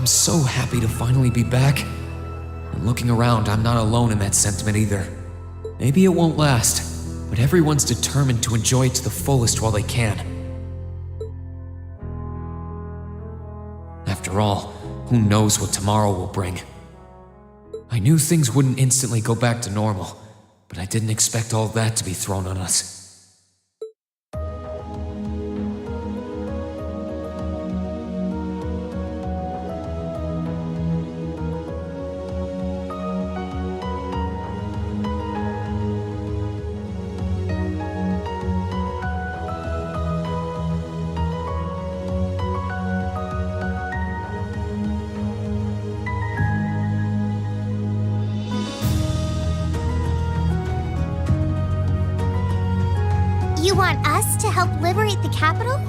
I'm so happy to finally be back. And looking around, I'm not alone in that sentiment either. Maybe it won't last, but everyone's determined to enjoy it to the fullest while they can. After all, who knows what tomorrow will bring? I knew things wouldn't instantly go back to normal, but I didn't expect all that to be thrown on us. You want us to help liberate the capital?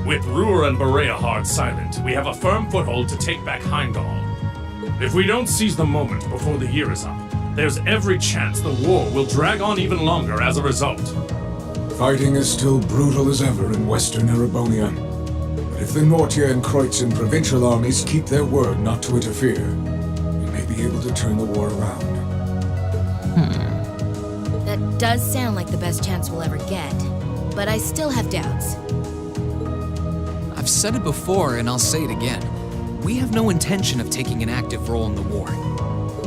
With Ruhr and Berea silent, we have a firm foothold to take back Heimdall. If we don't seize the moment before the year is up, there's every chance the war will drag on even longer as a result. Fighting is still brutal as ever in western Erebonia. But if the Nortia and Kreutzen provincial armies keep their word not to interfere, we may be able to turn the war around. That does sound like the best chance we'll ever get, but I still have doubts. I've said it before and I'll say it again. We have no intention of taking an active role in the war.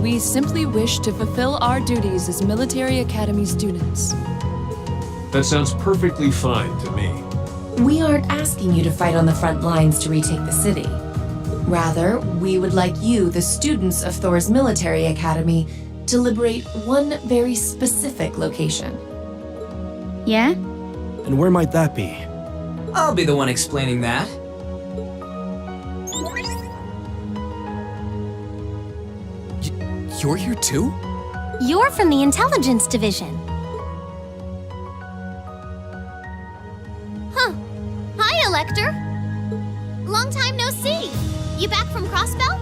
We simply wish to fulfill our duties as military academy students. That sounds perfectly fine to me. We aren't asking you to fight on the front lines to retake the city. Rather, we would like you, the students of Thor's military academy, to liberate one very specific location. Yeah? And where might that be? I'll be the one explaining that. You're here too? You're from the intelligence division. Huh. Hi, Elector. Long time no see. You back from Crossbell?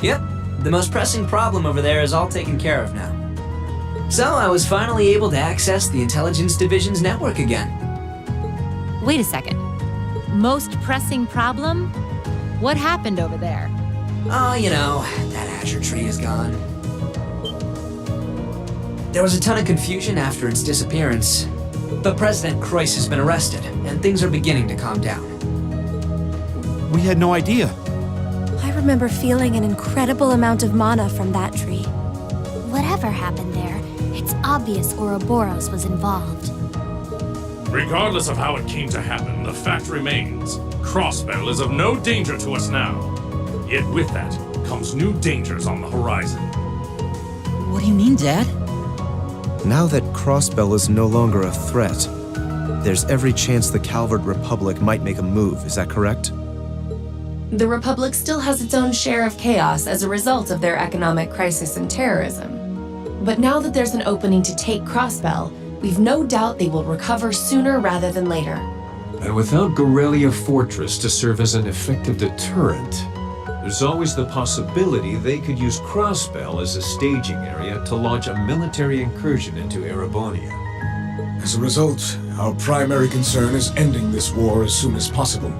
Yep, the most pressing problem over there is all taken care of now. So I was finally able to access the Intelligence Division's network again. Wait a second. Most pressing problem? What happened over there? Oh, you know, that Azure tree is gone. There was a ton of confusion after its disappearance, but President Kreuz has been arrested, and things are beginning to calm down. We had no idea. I remember feeling an incredible amount of mana from that tree. Whatever happened there, it's obvious Ouroboros was involved. Regardless of how it came to happen, the fact remains, Crossbell is of no danger to us now. Yet with that comes new dangers on the horizon. What do you mean, Dad? Now that Crossbell is no longer a threat, there's every chance the Calvard Republic might make a move, is that correct? The Republic still has its own share of chaos as a result of their economic crisis and terrorism. But now that there's an opening to take Crossbell, we've no doubt they will recover sooner rather than later. And without Gorelia Fortress to serve as an effective deterrent, there's always the possibility they could use Crossbell as a staging area to launch a military incursion into Erebonia. As a result, our primary concern is ending this war as soon as possible.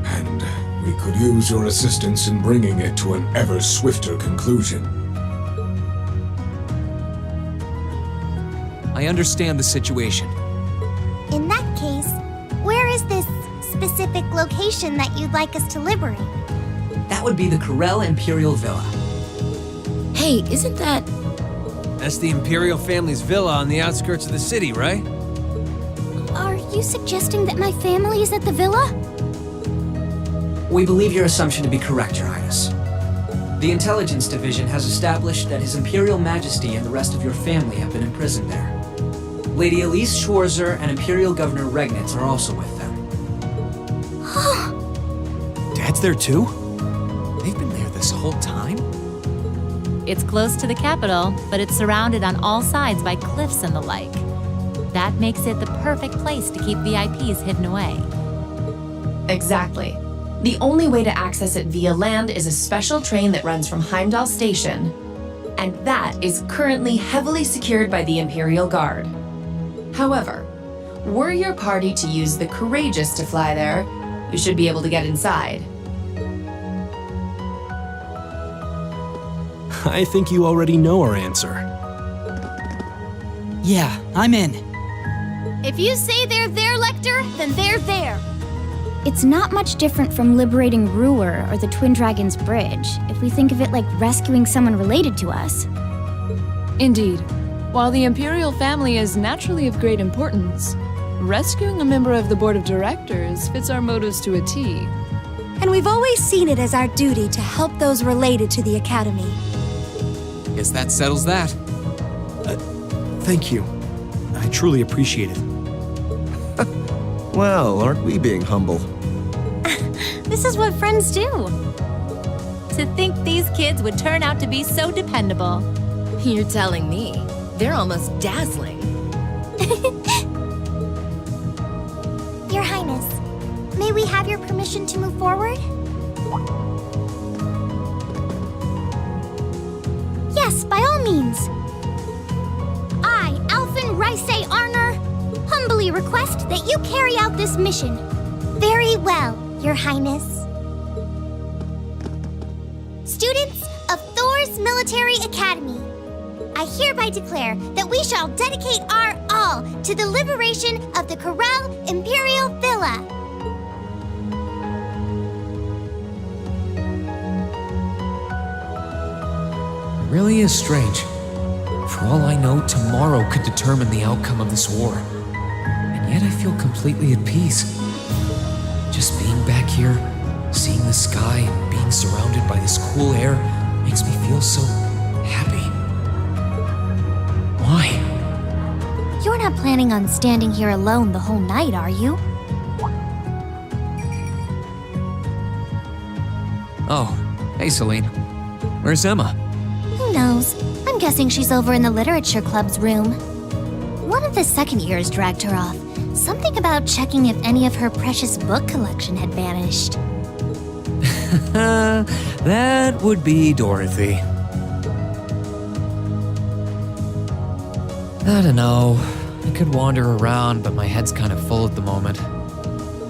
And we could use your assistance in bringing it to an ever swifter conclusion. I understand the situation. In that case, where is this specific location that you'd like us to liberate? That would be the Corel Imperial Villa. Hey, isn't that... That's the Imperial family's villa on the outskirts of the city, right? Are you suggesting that my family is at the villa? We believe your assumption to be correct, Your Highness. The Intelligence Division has established that His Imperial Majesty and the rest of your family have been imprisoned there. Lady Elise Schwarzer and Imperial Governor Regnitz are also with them. Dad's there too? They've been there this whole time? It's close to the capital, but it's surrounded on all sides by cliffs and the like. That makes it the perfect place to keep VIPs hidden away. Exactly. The only way to access it via land is a special train that runs from Heimdall Station, and that is currently heavily secured by the Imperial Guard. However, were your party to use the Courageous to fly there, you should be able to get inside. I think you already know our answer. Yeah, I'm in. If you say they're there, Lecter, then they're there. It's not much different from liberating Ruhr or the Twin Dragons Bridge, if we think of it like rescuing someone related to us. Indeed. While the Imperial family is naturally of great importance, rescuing a member of the Board of Directors fits our motives to a T. And we've always seen it as our duty to help those related to the Academy. Guess that settles that. Thank you. I truly appreciate it. Well, aren't we being humble? This is what friends do. To think these kids would turn out to be so dependable. You're telling me. They're almost dazzling. Your Highness, may we have your permission to move forward? Yes, by all means. I, Alphen Rice Arner, humbly request that you carry out this mission. Very well, Your Highness. Students of Thor's Military Academy, I hereby declare that we shall dedicate our all to the liberation of the Corel Imperial Villa. It really is strange. For all I know, tomorrow could determine the outcome of this war. And yet I feel completely at peace. Just being back here, seeing the sky, and being surrounded by this cool air makes me feel so happy. Why? You're not planning on standing here alone the whole night, are you? Oh, hey Celine. Where's Emma? Who knows? I'm guessing she's over in the Literature Club's room. One of the second years dragged her off. Something about checking if any of her precious book collection had vanished. That would be Dorothy. I don't know. I could wander around, but my head's kind of full at the moment.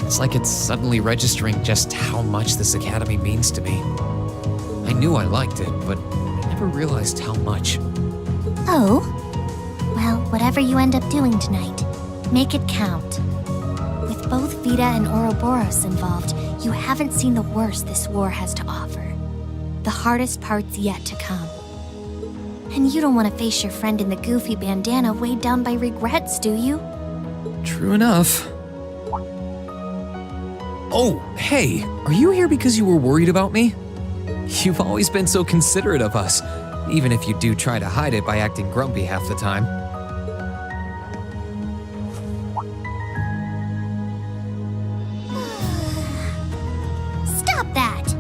It's like it's suddenly registering just how much this academy means to me. I knew I liked it, but I never realized how much. Oh? Well, whatever you end up doing tonight, make it count. With both Vita and Ouroboros involved, you haven't seen the worst this war has to offer. The hardest part's yet to come. And you don't want to face your friend in the goofy bandana weighed down by regrets, do you? True enough. Oh, hey, are you here because you were worried about me? You've always been so considerate of us, even if you do try to hide it by acting grumpy half the time. Stop that!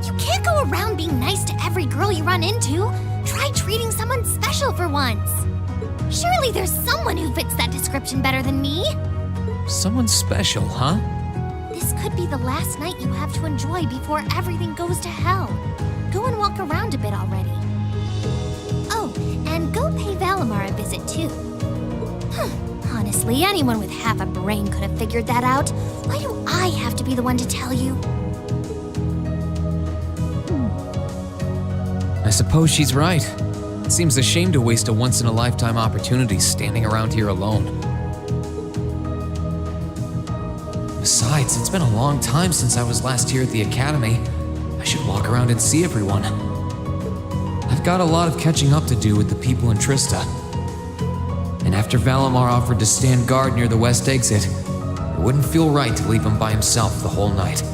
You can't go around being nice to every girl you run into. Try treating someone special for once. Surely there's someone who fits that description better than me. Someone special, huh? This could be the last night you have to enjoy before everything goes to hell. Go and walk around a bit already. Oh, and go pay Valemar a visit too. Honestly, anyone with half a brain could have figured that out. Why do I have to be the one to tell you? I suppose she's right. It seems a shame to waste a once-in-a-lifetime opportunity standing around here alone. Besides, it's been a long time since I was last here at the academy. I should walk around and see everyone. I've got a lot of catching up to do with the people in Trista. And after Valemar offered to stand guard near the west exit, it wouldn't feel right to leave him by himself the whole night.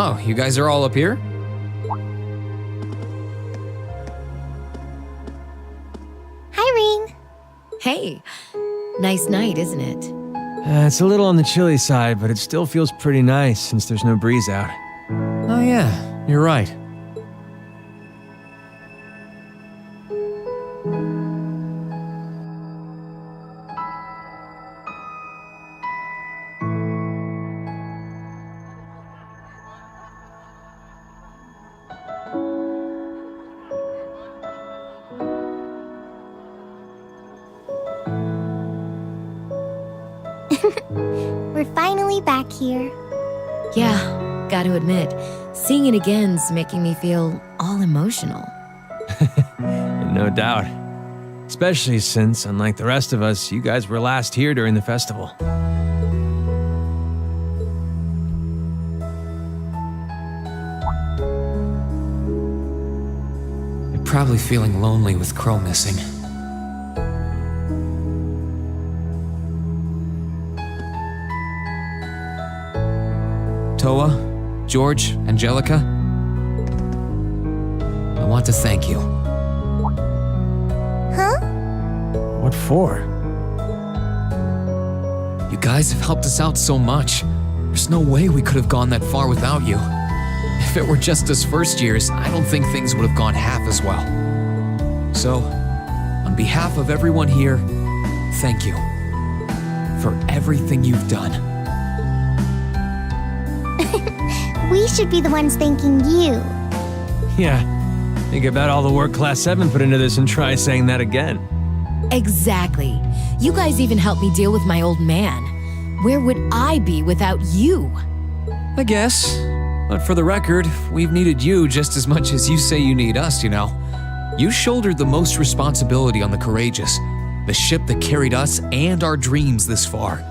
Oh, you guys are all up here? Hi, Reen. Hey, nice night, isn't it? It's a little on the chilly side, but it still feels pretty nice since there's no breeze out. Oh yeah, you're right. We're finally back here. Yeah, gotta admit, seeing it again's making me feel all emotional. No doubt. Especially since, unlike the rest of us, you guys were last here during the festival. You're probably feeling lonely with Crow missing. Toa, George, Angelica, I want to thank you. Huh? What for? You guys have helped us out so much. There's no way we could have gone that far without you. If it were just us first years, I don't think things would have gone half as well. So, on behalf of everyone here, thank you for everything you've done. We should be the ones thanking you. Yeah. Think about all the work Class 7 put into this and try saying that again. Exactly. You guys even helped me deal with my old man. Where would I be without you? I guess. But for the record, we've needed you just as much as you say you need us, you know. You shouldered the most responsibility on the Courageous, the ship that carried us and our dreams this far.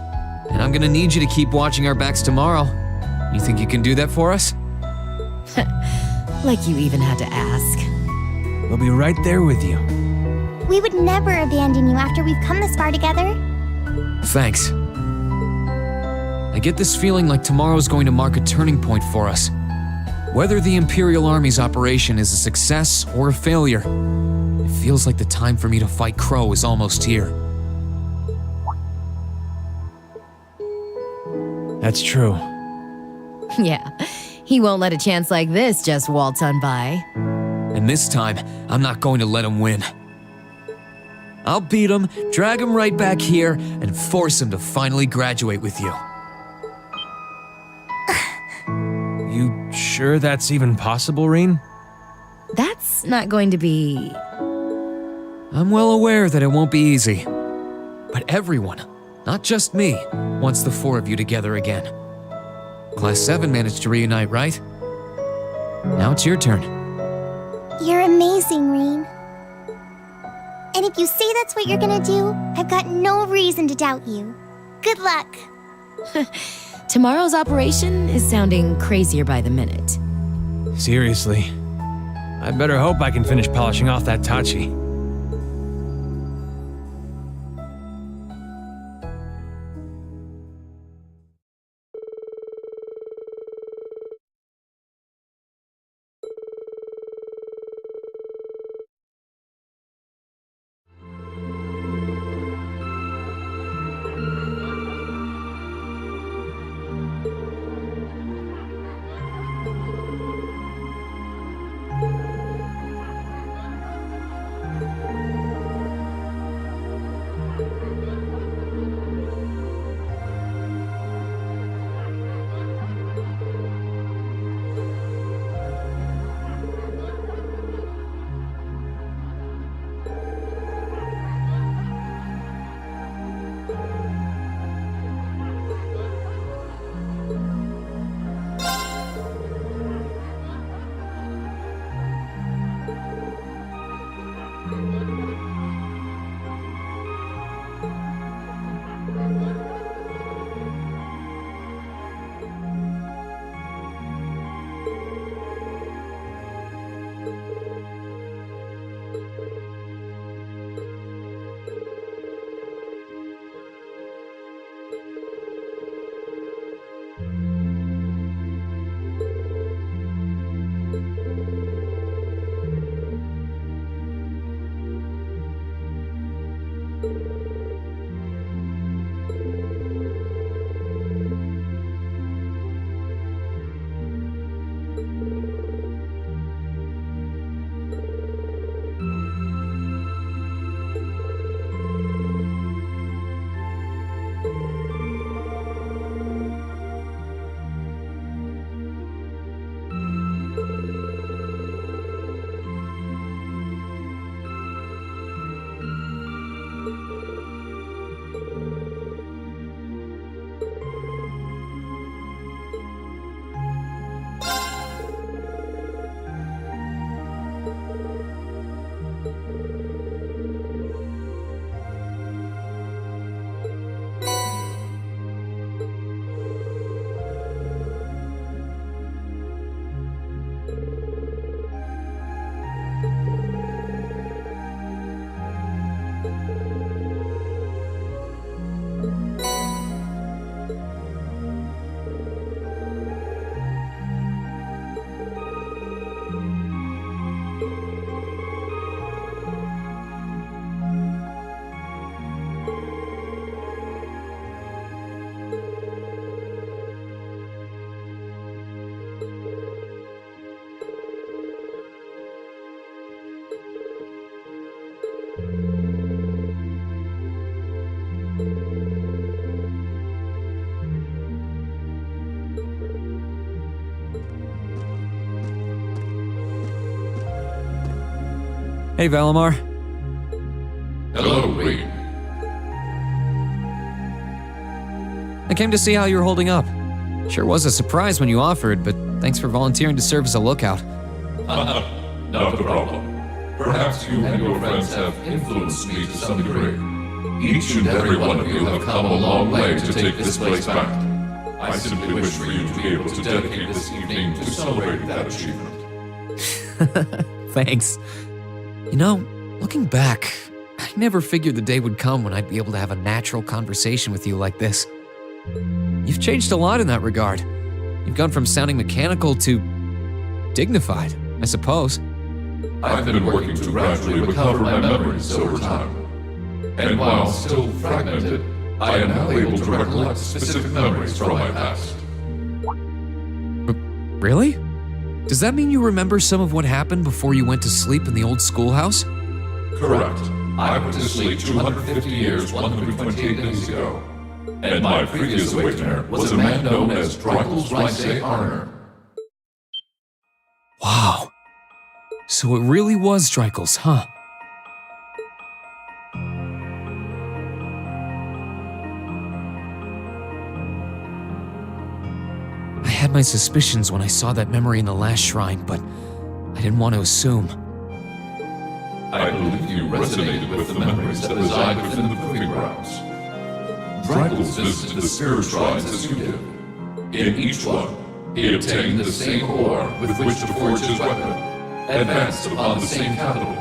And I'm gonna need you to keep watching our backs tomorrow. You think you can do that for us? Like you even had to ask. We'll be right there with you. We would never abandon you after we've come this far together. Thanks. I get this feeling like tomorrow's going to mark a turning point for us. Whether the Imperial Army's operation is a success or a failure, it feels like the time for me to fight Crow is almost here. That's true. Yeah, he won't let a chance like this just waltz on by. And this time, I'm not going to let him win. I'll beat him, drag him right back here, and force him to finally graduate with you. You sure that's even possible, Reen? That's not going to be... I'm well aware that it won't be easy. But everyone, not just me, wants the four of you together again. Class 7 managed to reunite, right? Now it's your turn. You're amazing, Reen. And if you say that's what you're gonna do, I've got no reason to doubt you. Good luck. Tomorrow's operation is sounding crazier by the minute. Seriously. I better hope I can finish polishing off that Tachi. Hey, Valemar. Hello, Reed. I came to see how you're holding up. Sure was a surprise when you offered, but thanks for volunteering to serve as a lookout. Not a problem. Perhaps you and your friends have influenced me to some degree. Each and every one of you have come a long way to take this place back. I simply wish for you to be able to dedicate this evening to celebrating that achievement. Thanks. You know, looking back, I never figured the day would come when I'd be able to have a natural conversation with you like this. You've changed a lot in that regard. You've gone from sounding mechanical to dignified, I suppose. I've been working to gradually recover my memories over time. And while still fragmented, I am now able to recollect specific memories from my past. Really? Does that mean you remember some of what happened before you went to sleep in the old schoolhouse? Correct. I went to sleep 250 years, 128 days ago. And my previous awakener was a man known as Drykel's Rice Arner. Wow. So it really was Drykel's, huh? I had my suspicions when I saw that memory in the last shrine, but I didn't want to assume. I believe you resonated with the memories that reside within the proving grounds. Drykel's visited the spirit shrines as you did. In each one, he obtained the same ore with which to forge his weapon, advanced upon the same capital.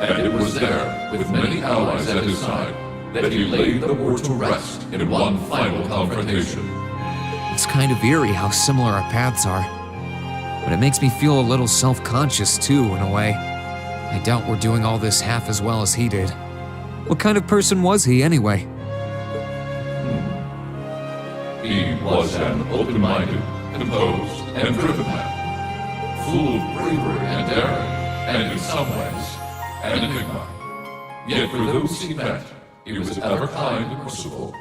And it was there, with many allies at his side, that he laid the war to rest in one final confrontation. It's kind of eerie how similar our paths are. But it makes me feel a little self-conscious too, in a way. I doubt we're doing all this half as well as he did. What kind of person was he, anyway? He was an open-minded, composed, and driven man, full of bravery and daring, and in some ways, an enigma. Yet for those he met, he was ever kind and merciful.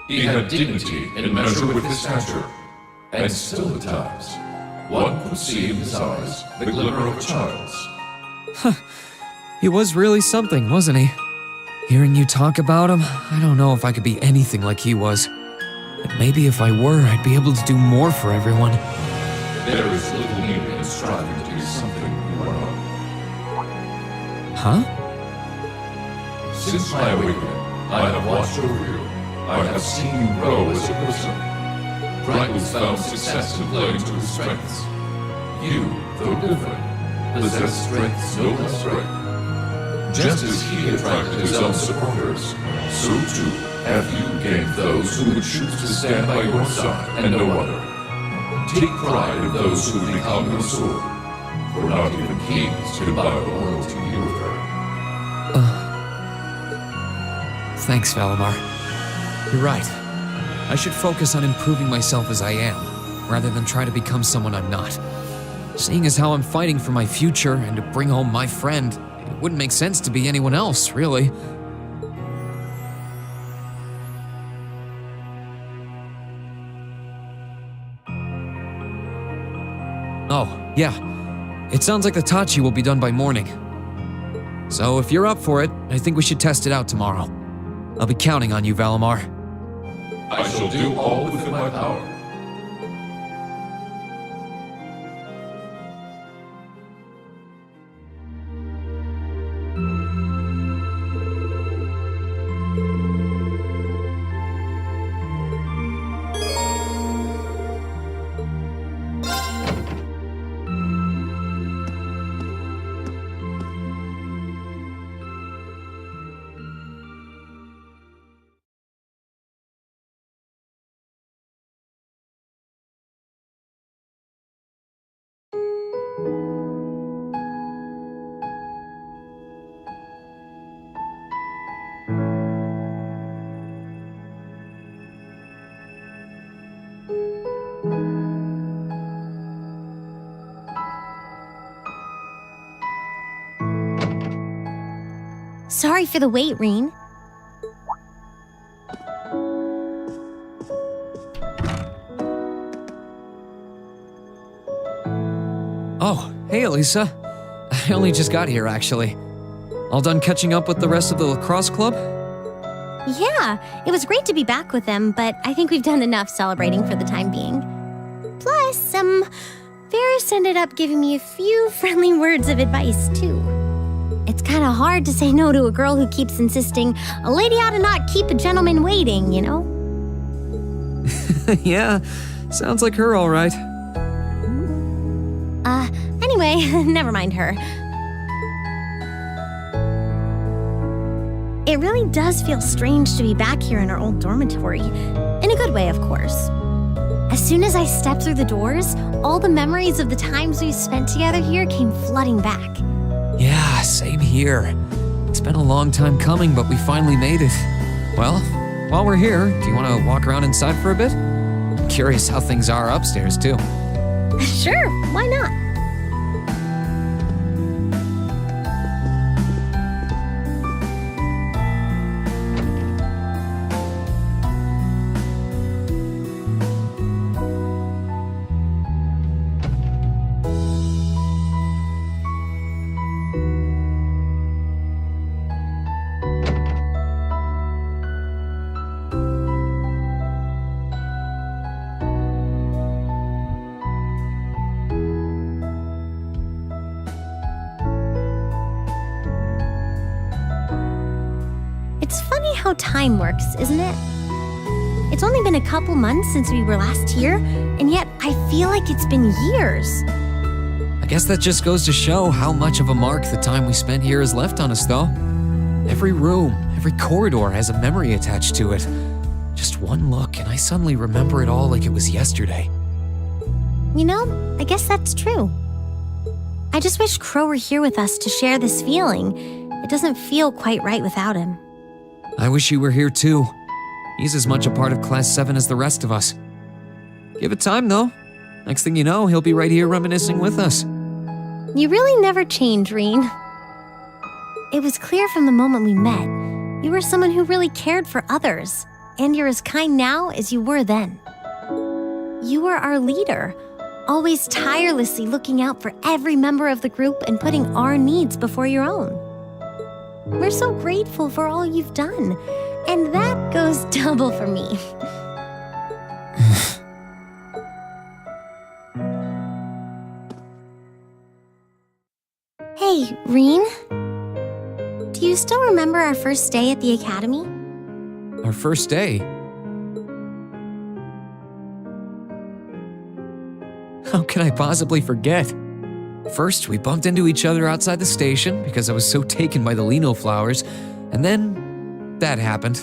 He had dignity in measure with his stature, and still at times, one could see in his eyes the glimmer of a child's. He was really something, wasn't he? Hearing you talk about him, I don't know if I could be anything like he was. But maybe if I were, I'd be able to do more for everyone. There is little need in striving to be something you are not. Huh? Since my awakening, I have watched over you. I have seen you grow as a person. Drykel's found success in playing to his strengths. You, though different, possess strengths no less great. Just as he attracted his own supporters, so too have you gained those who would choose to stand by your side and no other. Take pride in those who become your sword, for not even kings can buy the loyalty you have earned. Thanks, Valemar. You're right. I should focus on improving myself as I am, rather than try to become someone I'm not. Seeing as how I'm fighting for my future and to bring home my friend, it wouldn't make sense to be anyone else, really. Oh, yeah. It sounds like the Tachi will be done by morning. So if you're up for it, I think we should test it out tomorrow. I'll be counting on you, Valemar. I shall do all within my power. Sorry for the wait, Reen. Oh, hey, Elisa. I only just got here, actually. All done catching up with the rest of the lacrosse club? Yeah, it was great to be back with them, but I think we've done enough celebrating for the time being. Plus, Ferris ended up giving me a few friendly words of advice, too. It's kind of hard to say no to a girl who keeps insisting a lady ought to not keep a gentleman waiting, you know? Yeah, sounds like her all right. Anyway, never mind her. It really does feel strange to be back here in our old dormitory. In a good way, of course. As soon as I stepped through the doors, all the memories of the times we spent together here came flooding back. Yeah, same here. It's been a long time coming, but we finally made it. Well, while we're here, do you want to walk around inside for a bit? I'm curious how things are upstairs, too. Sure, why not? It's funny how time works, isn't it? It's only been a couple months since we were last here, and yet I feel like it's been years. I guess that just goes to show how much of a mark the time we spent here has left on us, though. Every room, every corridor has a memory attached to it. Just one look, and I suddenly remember it all like it was yesterday. You know, I guess that's true. I just wish Crow were here with us to share this feeling. It doesn't feel quite right without him. I wish you were here, too. He's as much a part of Class 7 as the rest of us. Give it time, though. Next thing you know, he'll be right here reminiscing with us. You really never change, Reen. It was clear from the moment we met, you were someone who really cared for others, and you're as kind now as you were then. You were our leader, always tirelessly looking out for every member of the group and putting our needs before your own. We're so grateful for all you've done, and that goes double for me. Hey, Reen? Do you still remember our first day at the academy? Our first day? How can I possibly forget? First, we bumped into each other outside the station because I was so taken by the lino flowers, and then that happened.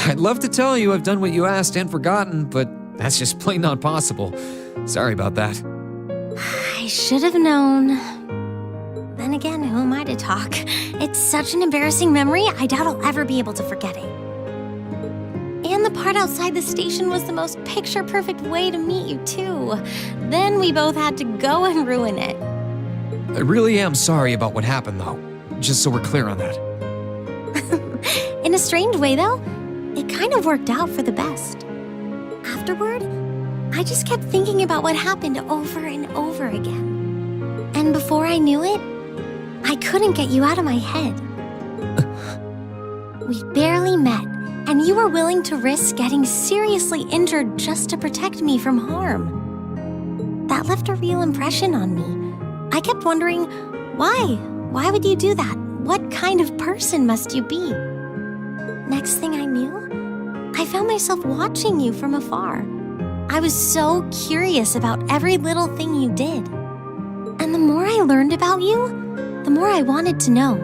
I'd love to tell you I've done what you asked and forgotten, but that's just plain not possible. Sorry about that. I should have known. Then again, who am I to talk? It's such an embarrassing memory, I doubt I'll ever be able to forget it. And the part outside the station was the most picture-perfect way to meet you, too. Then we both had to go and ruin it. I really am sorry about what happened, though. Just so we're clear on that. In a strange way, though, it kind of worked out for the best. Afterward, I just kept thinking about what happened over and over again. And before I knew it, I couldn't get you out of my head. We barely met, and you were willing to risk getting seriously injured just to protect me from harm. That left a real impression on me. I kept wondering, why? Why would you do that? What kind of person must you be? Next thing I knew, I found myself watching you from afar. I was so curious about every little thing you did. And the more I learned about you, the more I wanted to know.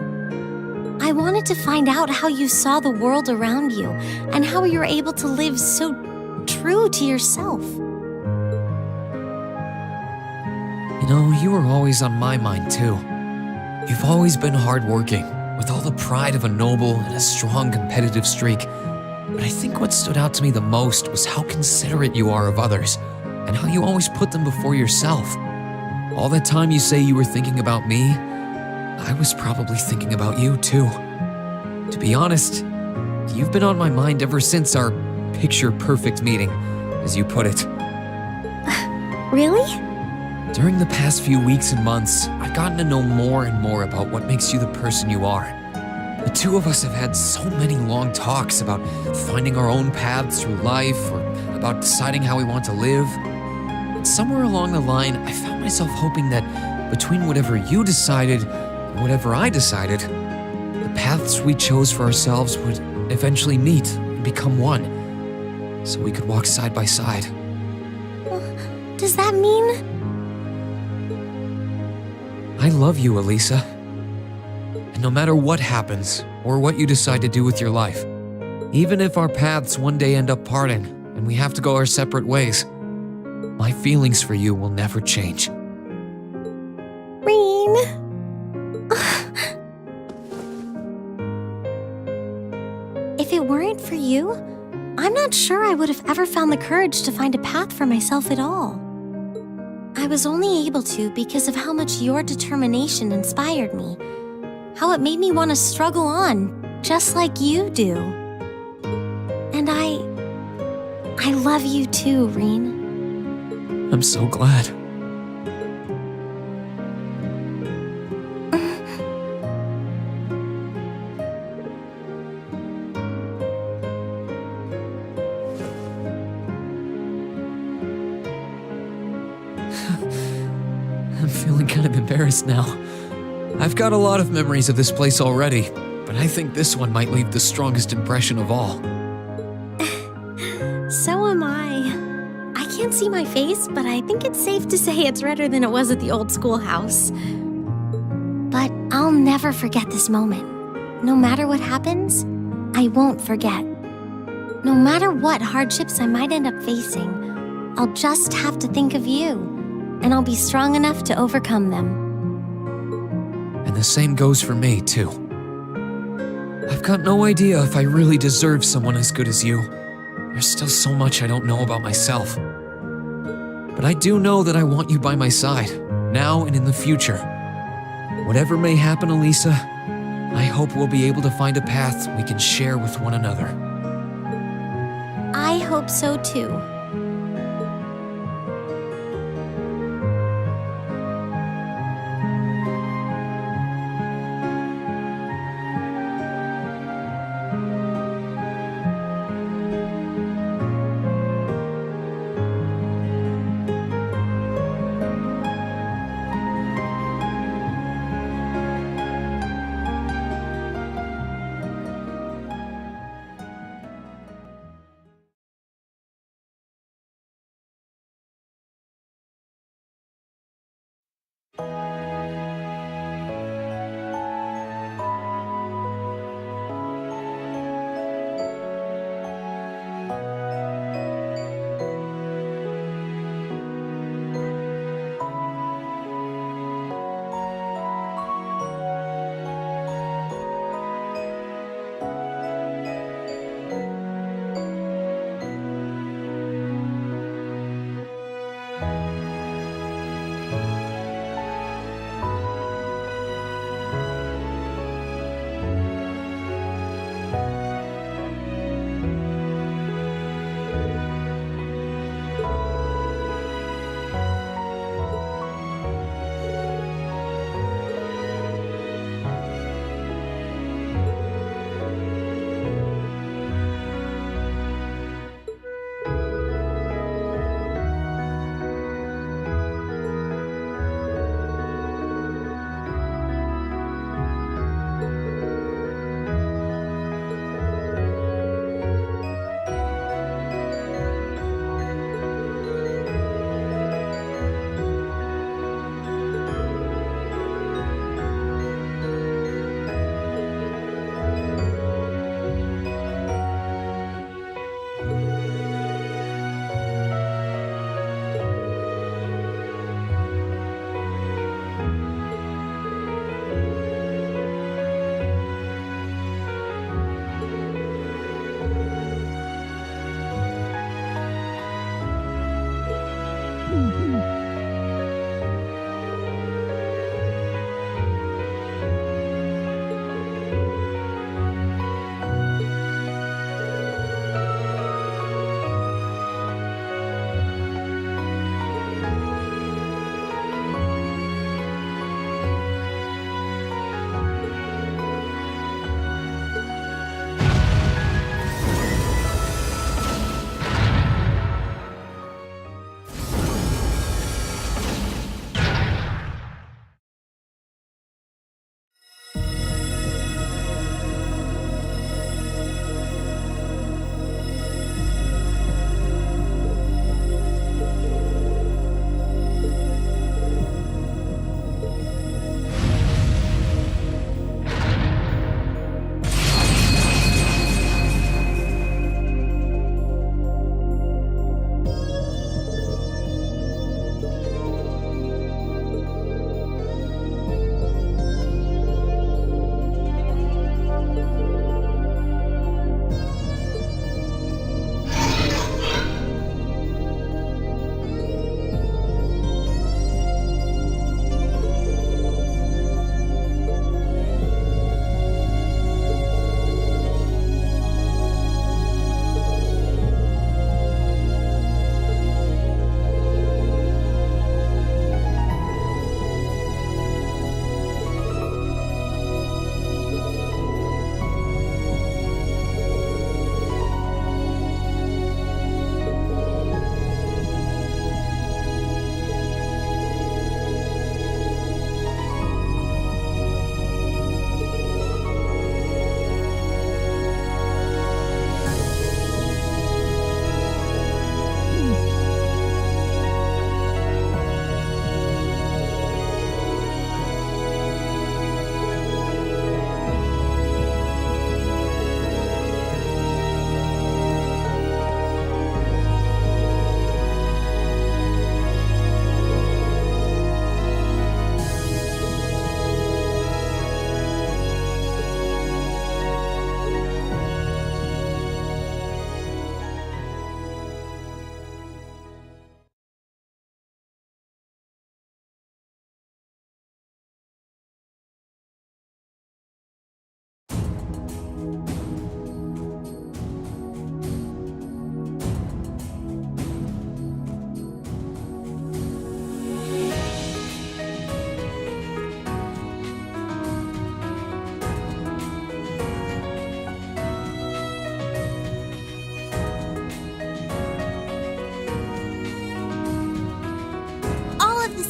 I wanted to find out how you saw the world around you and how you were able to live so true to yourself. You know, you were always on my mind, too. You've always been hardworking, with all the pride of a noble and a strong competitive streak. But I think what stood out to me the most was how considerate you are of others, and how you always put them before yourself. All that time you say you were thinking about me, I was probably thinking about you, too. To be honest, you've been on my mind ever since our picture-perfect meeting, as you put it. Really? During the past few weeks and months, I've gotten to know more and more about what makes you the person you are. The two of us have had so many long talks about finding our own paths through life or about deciding how we want to live. And somewhere along the line, I found myself hoping that between whatever you decided and whatever I decided, the paths we chose for ourselves would eventually meet and become one, so we could walk side by side. Does that mean? I love you, Elisa. And no matter what happens, or what you decide to do with your life, even if our paths one day end up parting and we have to go our separate ways, my feelings for you will never change. Rean. If it weren't for you, I'm not sure I would have ever found the courage to find a path for myself at all. I was only able to because of how much your determination inspired me, how it made me want to struggle on, just like you do. And I love you too, Rean. I'm so glad. I'm feeling kind of embarrassed now. I've got a lot of memories of this place already, but I think this one might leave the strongest impression of all. So am I. I can't see my face, but I think it's safe to say it's redder than it was at the old schoolhouse. But I'll never forget this moment. No matter what happens, I won't forget. No matter what hardships I might end up facing, I'll just have to think of you, and I'll be strong enough to overcome them. And the same goes for me, too. I've got no idea if I really deserve someone as good as you. There's still so much I don't know about myself. But I do know that I want you by my side, now and in the future. Whatever may happen, Elisa, I hope we'll be able to find a path we can share with one another. I hope so too.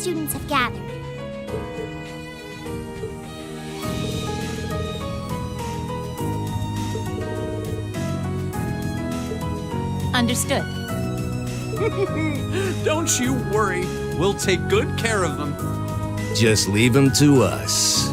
students have gathered. Understood. Don't you worry. We'll take good care of them. Just leave them to us.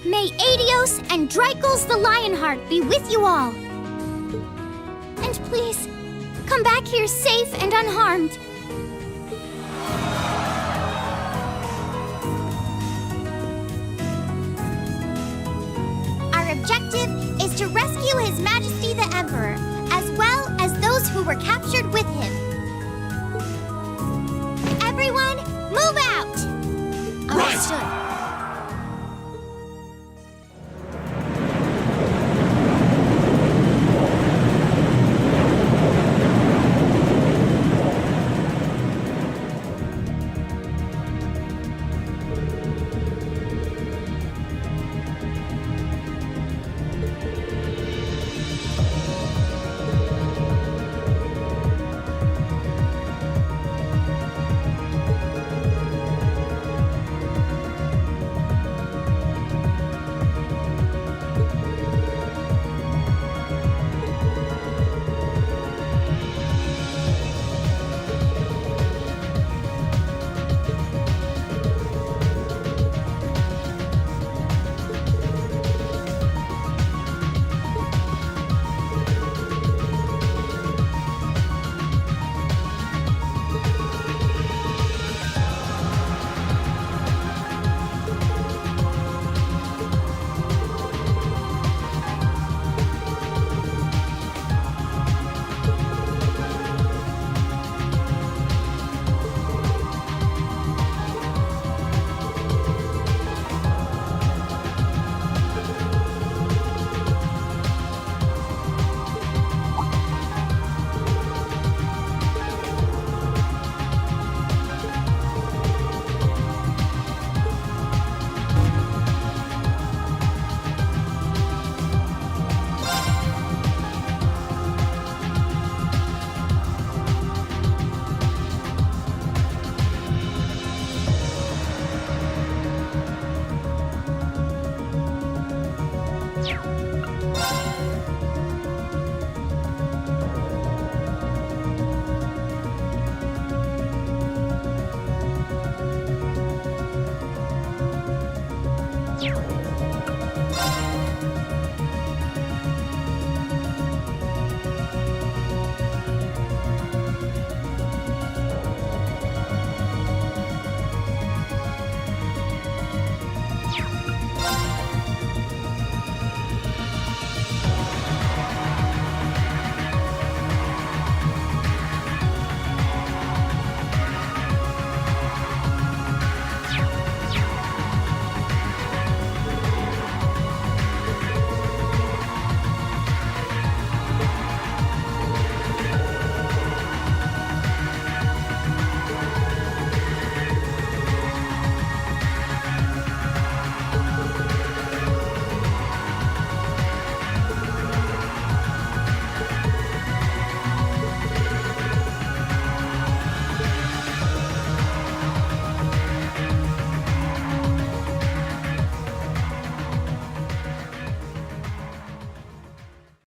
May Adios and Dreichels the Lionheart be with you all. And please, come back here safe and unharmed. Our objective is to rescue His Majesty the Emperor, as well as those who were captured